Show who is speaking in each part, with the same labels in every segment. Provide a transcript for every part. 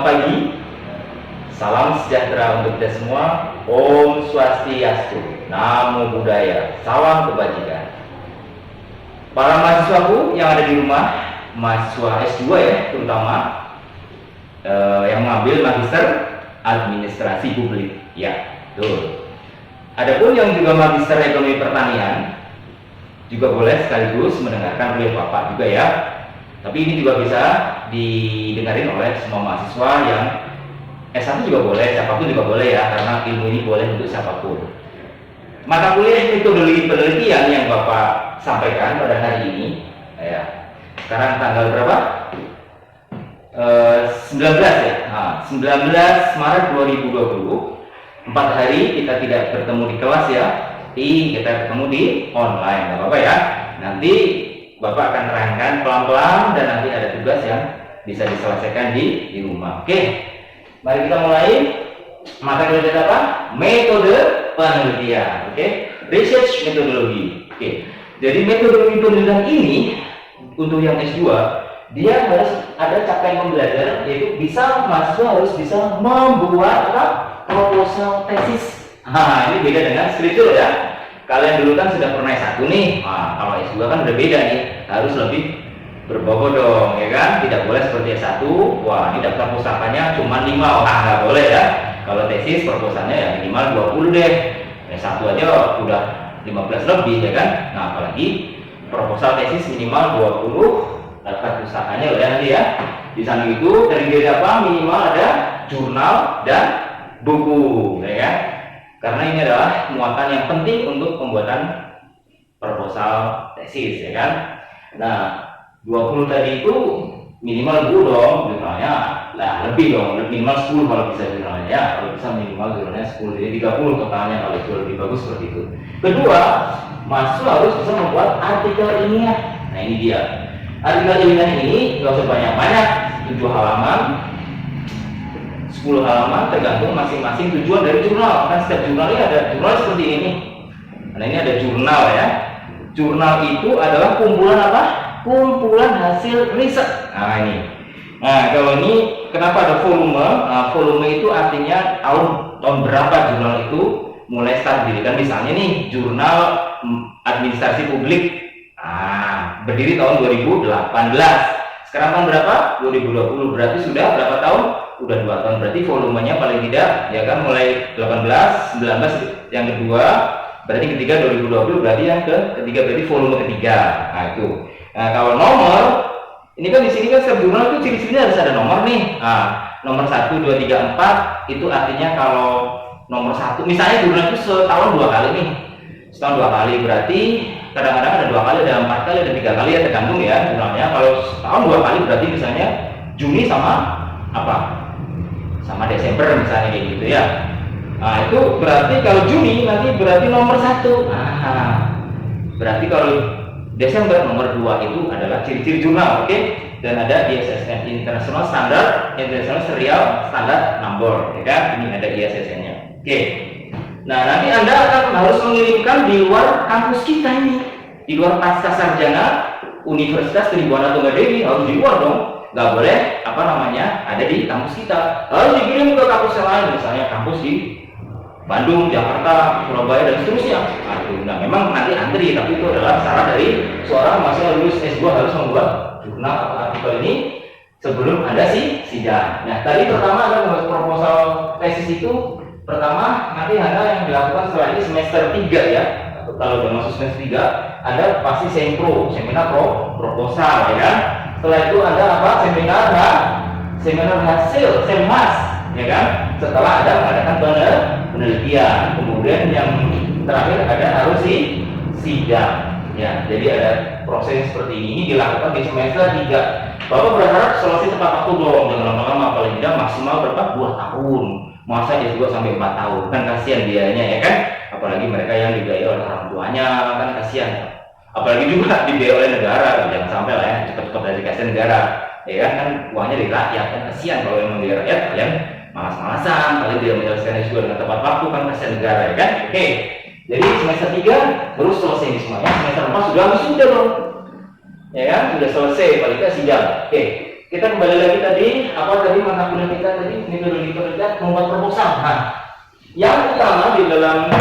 Speaker 1: Selamat pagi, salam sejahtera untuk kita semua. Om Swastiastu, Namo Buddhaya, salam kebajikan. Para mahasiswaku yang ada di rumah, mahasiswa S2 ya terutama, yang mengambil magister administrasi publik, ya betul. Adapun yang juga magister ekonomi pertanian juga boleh sekaligus mendengarkan oleh Bapak juga ya. Tapi ini juga bisa didengarin oleh semua mahasiswa yang S1 juga boleh, siapapun juga boleh ya, karena ilmu ini boleh untuk siapapun. Mata kuliah metodologi penelitian yang Bapak sampaikan pada hari ini, ya. Sekarang tanggal berapa? 19 ya. 19 Maret 2020. 4 hari kita tidak bertemu di kelas ya, tapi kita ketemu di online, nggak apa-apa ya. Nanti Bapak akan terangkan pelan-pelan dan nanti ada tugas yang bisa diselesaikan di rumah. Oke, mari kita mulai. Mata kuliah apa? Metode penelitian. Oke, research metodologi. Oke, jadi metodologi penelitian ini untuk yang S2 dia harus ada capaian pembelajaran, yaitu mahasiswa harus bisa membuat proposal tesis. Ini beda dengan skripsi ya. Kalian dulu kan sudah pernah S1 nih. Kalau S2 kan udah beda nih, harus lebih berbobot dong, ya kan? Tidak boleh seperti S1. Wah, ini daftar pusakanya cuma 5 orang, nggak boleh ya. Kalau tesis proposalnya ya minimal 20 deh. S1 aja udah 15 lebih ya kan? Nah, apalagi proposal tesis minimal 20, daftar pusakanya udah nanti ya. Di samping itu terdiri dari apa? Minimal ada jurnal dan buku, ya kan? Karena ini adalah muatan yang penting untuk pembuatan proposal tesis, ya kan? Nah, 20 tadi itu minimal 10 dong jurnalnya. Nah, lebih dong, minimal 10 kalau bisa jurnalnya ya. Kalau bisa minimal jurnalnya 10, jadi 30 totalnya kalau itu lebih bagus seperti itu. Kedua, mahasiswa harus bisa membuat artikel ilmiah. Nah, ini dia. Artikel ilmiah ini nggak usah banyak-banyak, 7 halaman, 10 halaman, tergantung masing-masing tujuan dari jurnal. Kan setiap jurnal ini ada jurnal seperti ini. Nah, ini ada jurnal ya. Jurnal itu adalah kumpulan apa? Kumpulan hasil riset. Nah, ini. Nah, kalau ini kenapa ada volume? Nah, volume itu artinya tahun berapa jurnal itu mulai start didirikan. Misalnya nih, jurnal administrasi publik. Berdiri tahun 2018. Sekarang tahun berapa? 2020. Berarti sudah berapa tahun? Udah 2 tahun. Berarti volumenya paling tidak ya kan mulai 18, 19 yang kedua, berarti ketiga 2020, berarti yang ketiga berarti volume ketiga. Nah, itu. Nah, kalau nomor ini kan di sini kan setiap jurnal itu ciri-cirinya harus ada nomor nih. Nah, nomor 1, 2, 3, 4 itu artinya kalau nomor 1 misalnya jurnal itu setahun 2 kali nih. Setahun 2 kali berarti kadang-kadang ada 2 kali, ada 4 kali, ada 3 kali ya, tergantung ya jurnalnya. Kalau setahun 2 kali berarti misalnya Juni sama apa? Sama Desember misalnya kayak gitu ya. Nah, itu berarti kalau Juni nanti berarti nomor 1. Berarti kalau Desember nomor 2 itu adalah ciri-ciri jurnal, oke? Dan ada ISSN, International Standard, International Serial Standard Number, ya kan? Ini ada ISSN-nya. Oke. Nah, nanti Anda akan harus mengirimkan di luar kampus kita ini, di luar pasca sarjana Universitas Tribhuwana Tunggadewi, harus di luar dong. Nggak boleh ada di kampus kita, harus dikirim ke kampus yang lain, misalnya kampus di Bandung, Jakarta, Surabaya dan seterusnya. Nah, memang nanti antri, tapi itu adalah syarat dari seorang mahasiswa lulus S2 harus membuat jurnal atau artikel ini sebelum ada sidang. Nah, tadi pertama Anda membuat proposal tesis itu pertama nanti Anda yang dilakukan setelah ini semester 3 ya. Kalau udah masuk semester 3, Anda pasti seminar proposal ya kan. Setelah itu ada apa? Seminar hasil, semas, ya kan? Setelah ada mengadakan penelitian, kemudian yang terakhir ada harus sidang. Ya, jadi ada proses seperti ini dilakukan di semester 3. Bapak berharap selesai tepat waktu dong, jangan lama-lama, paling tidak maksimal berapa? 2 tahun. Masa dia juga sampai 4 tahun, kan kasihan biayanya ya kan? Apalagi mereka yang dibiayai oleh orang tuanya, kan kasihan. Apalagi juga dibiayai oleh negara, jangan sampai lah ya, cepat-cepat dari kasih negara, ya kan uangnya dari rakyat, kan kasihan kalau yang dari rakyat kalian malas-malasan, kalian tidak menyelesaikan S2 dengan tepat waktu, kan kasihan negara ya kan? Oke, jadi semester 3 baru selesai ini semuanya, semester 4 sudah dong, ya kan? Sudah selesai, paling tidak sidang. Oke, kita kembali lagi tadi, apa tadi mata kuliah kita tadi, metodologi penelitian membuat proposal. Nah, yang utama di dalam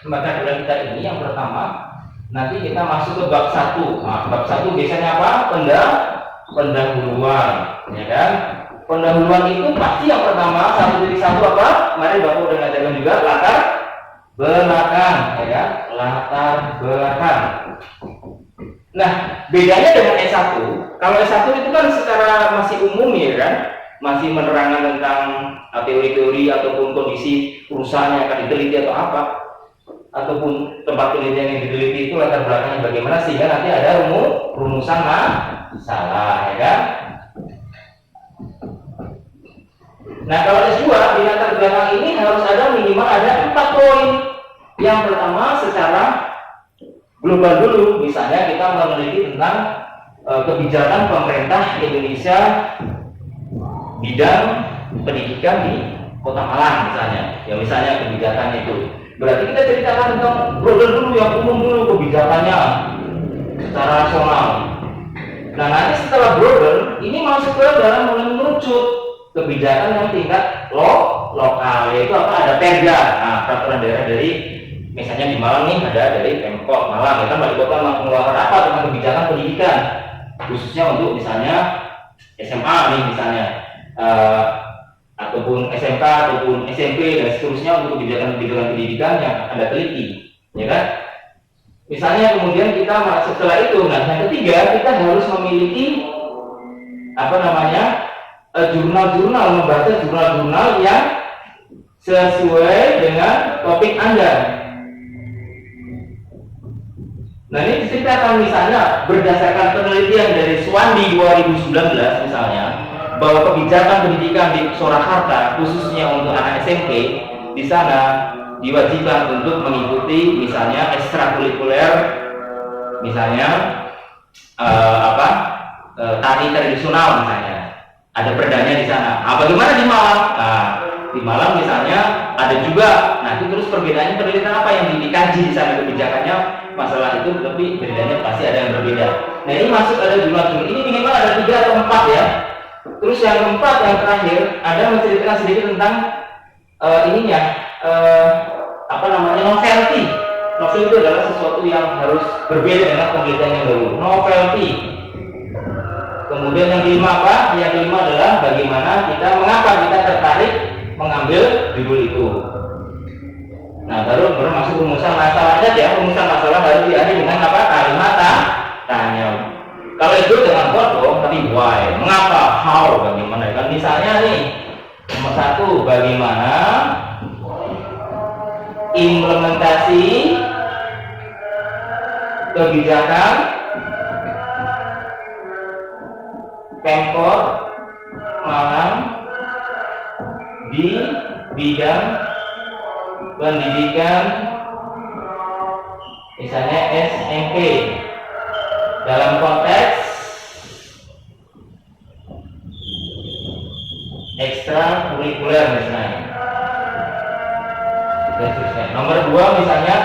Speaker 1: mata kuliah kita ini, yang pertama, nanti kita masuk ke bab 1. Nah, bab 1 biasanya apa? Pendahuluan, ya kan? Pendahuluan itu pasti yang pertama 1.1 apa? Kemarin Bapak udah ngajarkan juga latar belakang, ya kan? Latar belakang. Nah, bedanya dengan S1. Kalau S1 itu kan secara masih umum, ya kan? Masih menerangkan tentang teori-teori ataupun kondisi perusahaan yang akan diteliti atau apa, ataupun tempat penelitian yang diteliti itu latar belakangnya bagaimana sehingga nanti ada rumusan masalah, ya kan? Nah, kalau S2 di latar belakang ini harus ada minimal ada 4 poin. Yang pertama secara global dulu, misalnya kita meneliti tentang kebijakan pemerintah Indonesia bidang pendidikan di Kota Malang misalnya. Ya misalnya kebijakan itu. Berarti kita ceritakan tentang global dulu, yang umum dulu kebijakannya secara nasional. Nah, nanti setelah global ini masuk ke dalam mulai mengerucut kebijakan yang tingkat lokal, yaitu apa? Ada Perda, nah, peraturan daerah dari misalnya di Malang nih ada dari Pemkot Malang, ya kan wali kota mengeluarkan apa tentang kebijakan pendidikan khususnya untuk misalnya SMA nih misalnya, ataupun SMK ataupun SMP dan seterusnya untuk kebijakan pendidikan yang Anda teliti, ya kan? Misalnya kemudian kita setelah itu, nah yang ketiga kita harus memiliki apa namanya jurnal-jurnal, membaca jurnal-jurnal yang sesuai dengan topik Anda. Nah ini diceritakan misalnya berdasarkan penelitian dari Suwandi 2019 misalnya, bahwa kebijakan pendidikan di Surakarta khususnya untuk anak SMP di sana diwajibkan untuk mengikuti misalnya ekstrakurikuler, misalnya tari tradisional misalnya, ada perdanya di sana. Bagaimana di Malang? Nah, di Malang misalnya ada juga. Nah itu terus perbedaannya penelitian apa yang dikaji di sana kebijakannya masalah itu, tapi bedanya pasti ada yang berbeda. Nah ini masuk ada jurnal-jurnal ini minimal ada 3 atau 4 ya. Terus yang keempat, yang terakhir, ada menceritakan sedikit tentang novelty. Novelty itu adalah sesuatu yang harus berbeda dengan penelitian yang dahulu. Novelty. Kemudian yang kelima apa? Yang kelima adalah mengapa kita tertarik mengambil judul itu. Nah, baru masuk rumusan masalahnya ya. Rumusan masalah harus diakhiri dengan apa? Kalimat tanya. Kalau itu dengan foto, tapi why, mengapa, how, bagaimana. Kan misalnya nih, nomor 1, bagaimana implementasi kebijakan Pemkot Malang di bidang pendidikan misalnya SMP dalam konteks ekstrakurikuler misalnya. Nomor 2 misalnya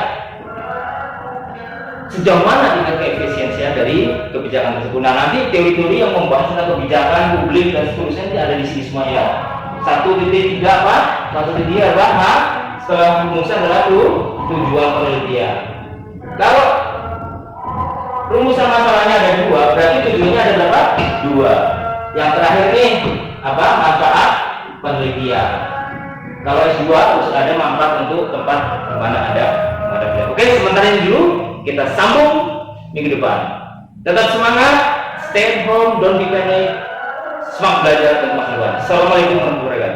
Speaker 1: sejauh mana tingkat keefisiensian dari kebijakan tersebut. Nah nanti teori-teori yang membahas tentang kebijakan publik dan seterusnya itu ada di sini semua ya. 1.3 apa? 1.3 adalah setelah rumusan adalah tujuan penelitian. Kalau rumusan masalahnya ada 2, berarti tujuannya ada berapa? 2. Yang terakhir nih apa? Manfaat penelitian. Kalau S2 harus ada manfaat untuk tempat di mana ada. Oke, sementara ini dulu, kita sambung minggu depan. Tetap semangat, stay at home, don't be panic. Semangat belajar dan pengetahuan. Assalamualaikum warahmatullahi wabarakatuh.